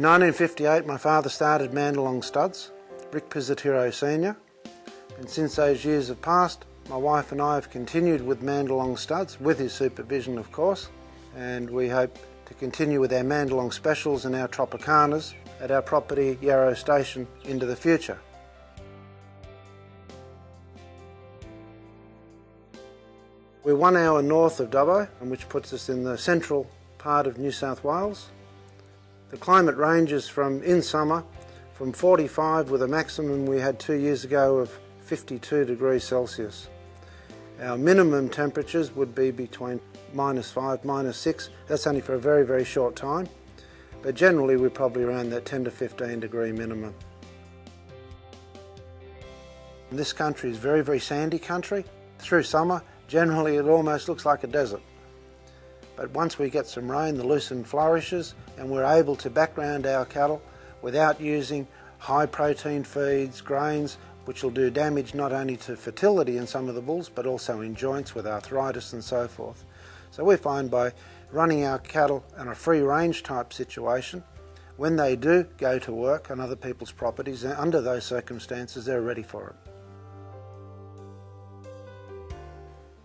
In 1958 my father started Mandalong Studs, Rick Pizzatiro Sr. And since those years have passed, my wife and I have continued with Mandalong Studs, with his supervision of course, and we hope to continue with our Mandalong specials and our Tropicanas at our property Yarrow Station into the future. We're 1 hour north of Dubbo, which puts us in the central part of New South Wales. The climate ranges from, in summer, from 45 with a maximum we had 2 years ago of 52 degrees Celsius. Our minimum temperatures would be between -5, -6. That's only for a very, very short time. But generally we're probably around that 10 to 15 degree minimum. This country is very, very sandy country. Through summer, generally it almost looks like a desert. But once we get some rain, the lucerne flourishes and we're able to background our cattle without using high protein feeds, grains, which will do damage not only to fertility in some of the bulls, but also in joints with arthritis and so forth. So we find by running our cattle in a free range type situation, when they do go to work on other people's properties, under those circumstances, they're ready for it.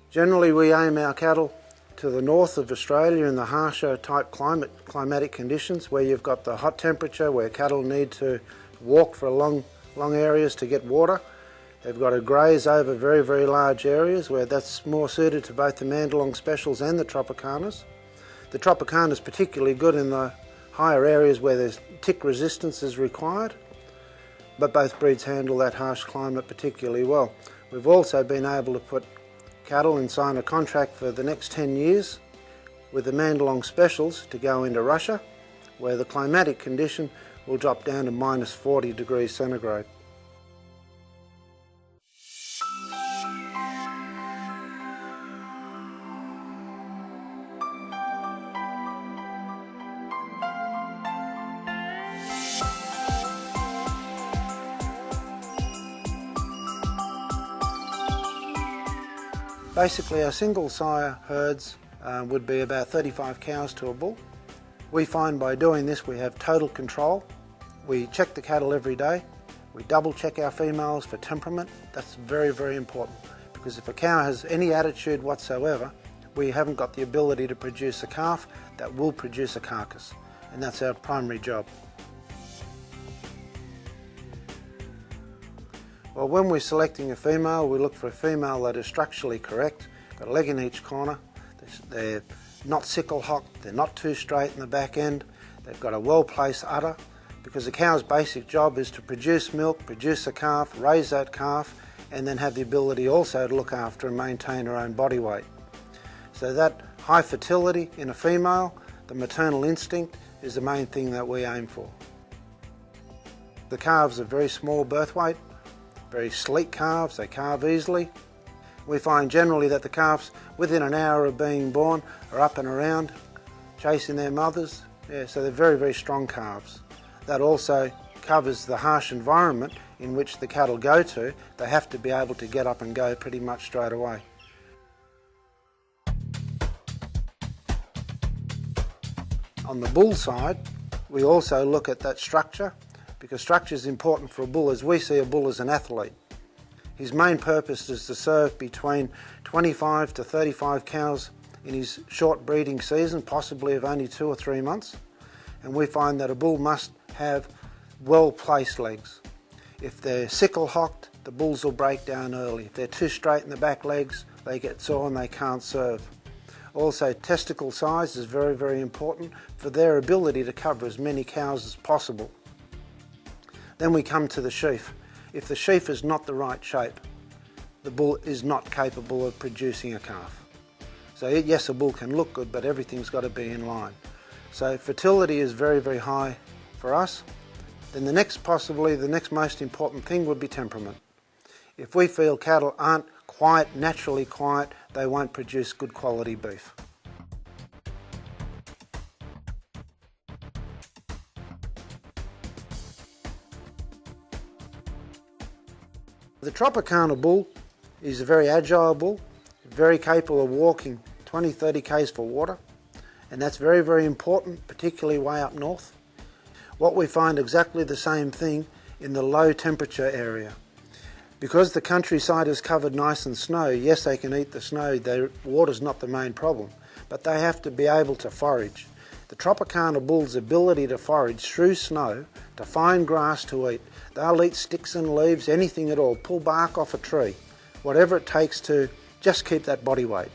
Generally we aim our cattle to the north of Australia in the harsher type climatic conditions, where you've got the hot temperature, where cattle need to walk for long areas to get water. They've got to graze over very, very large areas, where that's more suited to both the Mandalong specials and the Tropicanas. The Tropicana is particularly good in the higher areas where there's tick resistance is required, but both breeds handle that harsh climate particularly well. We've also been able to put cattle and sign a contract for the next 10 years with the Mandalong specials to go into Russia, where the climatic condition will drop down to -40 degrees centigrade. Basically our single sire herds would be about 35 cows to a bull. We find by doing this we have total control. We check the cattle every day. We double check our females for temperament. That's very, very important, because if a cow has any attitude whatsoever, we haven't got the ability to produce a calf that will produce a carcass, and that's our primary job. Well, when we're selecting a female, we look for a female that is structurally correct, got a leg in each corner, they're not sickle hocked, they're not too straight in the back end, they've got a well-placed udder, because a cow's basic job is to produce milk, produce a calf, raise that calf, and then have the ability also to look after and maintain her own body weight. So that high fertility in a female, the maternal instinct, is the main thing that we aim for. The calves are very small birth weight, very sleek calves, they calve easily. We find generally that the calves within an hour of being born are up and around, chasing their mothers. So they're very, very strong calves. That also covers the harsh environment in which the cattle go to. They have to be able to get up and go pretty much straight away. On the bull side, we also look at that structure, because structure is important for a bull, as we see a bull as an athlete. His main purpose is to serve between 25 to 35 cows in his short breeding season, possibly of only 2 or 3 months. And we find that a bull must have well-placed legs. If they're sickle hocked, the bulls will break down early. If they're too straight in the back legs, they get sore and they can't serve. Also, testicle size is very, very important for their ability to cover as many cows as possible. Then we come to the sheaf. If the sheaf is not the right shape, the bull is not capable of producing a calf. So yes, a bull can look good, but everything's got to be in line. So fertility is very, very high for us. Then possibly the next most important thing would be temperament. If we feel cattle aren't quiet, naturally quiet, they won't produce good quality beef. The Tropicana bull is a very agile bull, very capable of walking 20-30 k's for water, and that's very, very important, particularly way up north. What we find exactly the same thing in the low temperature area. Because the countryside is covered nice in snow, yes, they can eat the snow, their water's not the main problem, but they have to be able to forage. The Tropicana bull's ability to forage through snow, to find grass to eat, they'll eat sticks and leaves, anything at all, pull bark off a tree, whatever it takes to just keep that body weight.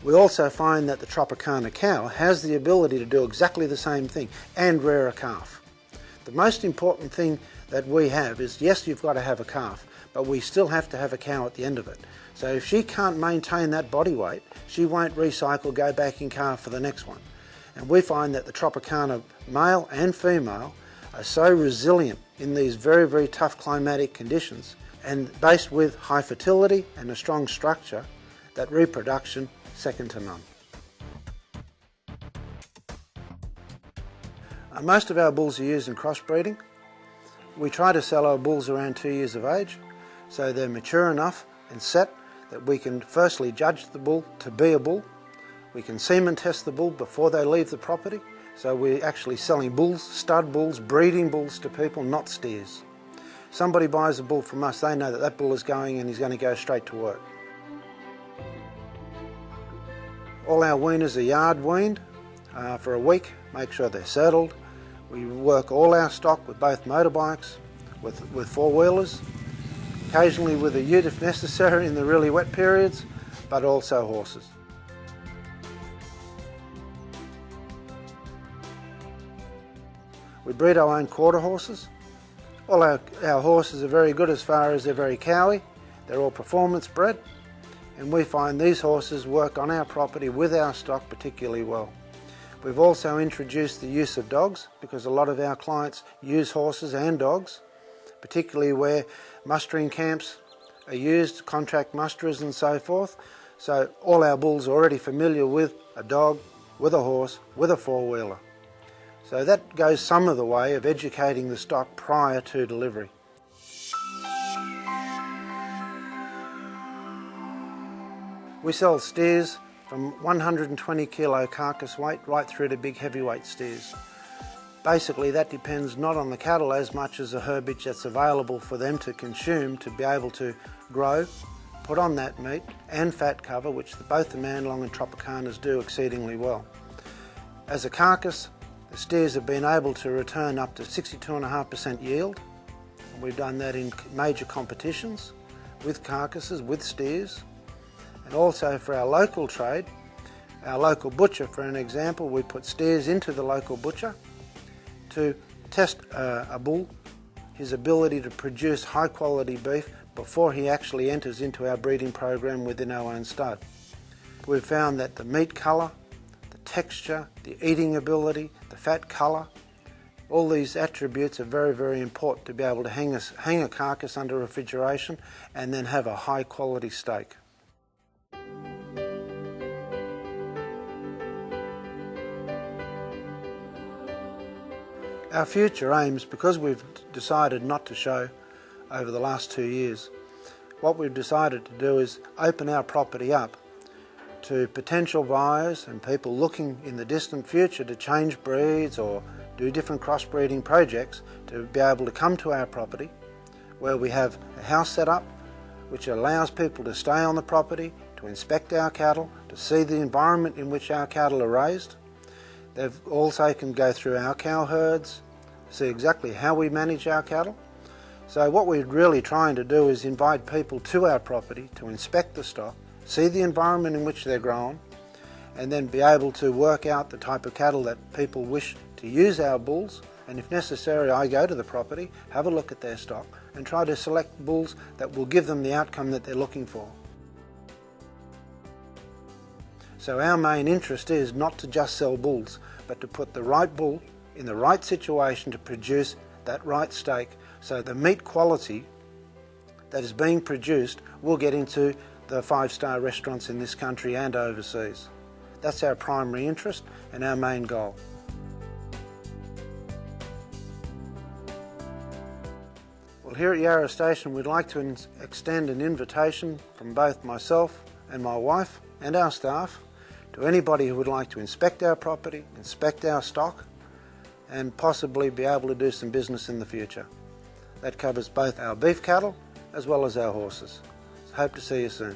We also find that the Tropicana cow has the ability to do exactly the same thing and rear a calf. The most important thing that we have is, yes, you've got to have a calf, but we still have to have a cow at the end of it. So if she can't maintain that body weight, she won't recycle, go back in calf for the next one. And we find that the Tropicana male and female are so resilient in these very, very tough climatic conditions, and based with high fertility and a strong structure, that reproduction second to none. Most of our bulls are used in crossbreeding. We try to sell our bulls around 2 years of age, so they're mature enough and set that we can firstly judge the bull to be a bull. We can semen test the bull before they leave the property, so we're actually selling bulls, stud bulls, breeding bulls to people, not steers. Somebody buys a bull from us, they know that that bull is going and he's going to go straight to work. All our weaners are yard weaned for a week, make sure they're settled. We work all our stock with both motorbikes, with four-wheelers, occasionally with a ute if necessary in the really wet periods, but also horses. We breed our own quarter horses. All our horses are very good as far as they're very cowy. They're all performance bred, and we find these horses work on our property with our stock particularly well. We've also introduced the use of dogs, because a lot of our clients use horses and dogs, particularly where mustering camps are used, contract musterers and so forth. So all our bulls are already familiar with a dog, with a horse, with a four-wheeler. So that goes some of the way of educating the stock prior to delivery. We sell steers from 120 kilo carcass weight right through to big heavyweight steers. Basically that depends not on the cattle as much as the herbage that's available for them to consume to be able to grow, put on that meat and fat cover, which both the Mandalong and Tropicanas do exceedingly well. As a carcass, the steers have been able to return up to 62.5% yield. We've done that in major competitions with carcasses, with steers. And also for our local trade, our local butcher, for an example, we put steers into the local butcher to test a bull, his ability to produce high quality beef before he actually enters into our breeding program within our own stud. We've found that the meat colour, the texture, the eating ability, the fat colour, all these attributes are very, very important to be able to hang a carcass under refrigeration and then have a high quality steak. Our future aims, because we've decided not to show over the last 2 years, what we've decided to do is open our property up to potential buyers and people looking in the distant future to change breeds or do different crossbreeding projects, to be able to come to our property where we have a house set up which allows people to stay on the property, to inspect our cattle, to see the environment in which our cattle are raised. They also can go through our cow herds, see exactly how we manage our cattle. So what we're really trying to do is invite people to our property to inspect the stock, see the environment in which they're grown, and then be able to work out the type of cattle that people wish to use our bulls. And if necessary, I go to the property, have a look at their stock, and try to select bulls that will give them the outcome that they're looking for. So our main interest is not to just sell bulls, but to put the right bull in the right situation to produce that right steak, so the meat quality that is being produced will get into the 5-star restaurants in this country and overseas. That's our primary interest and our main goal. Well, here at Yarra Station, we'd like to extend an invitation from both myself and my wife and our staff to anybody who would like to inspect our property, inspect our stock, and possibly be able to do some business in the future. That covers both our beef cattle as well as our horses. Hope to see you soon.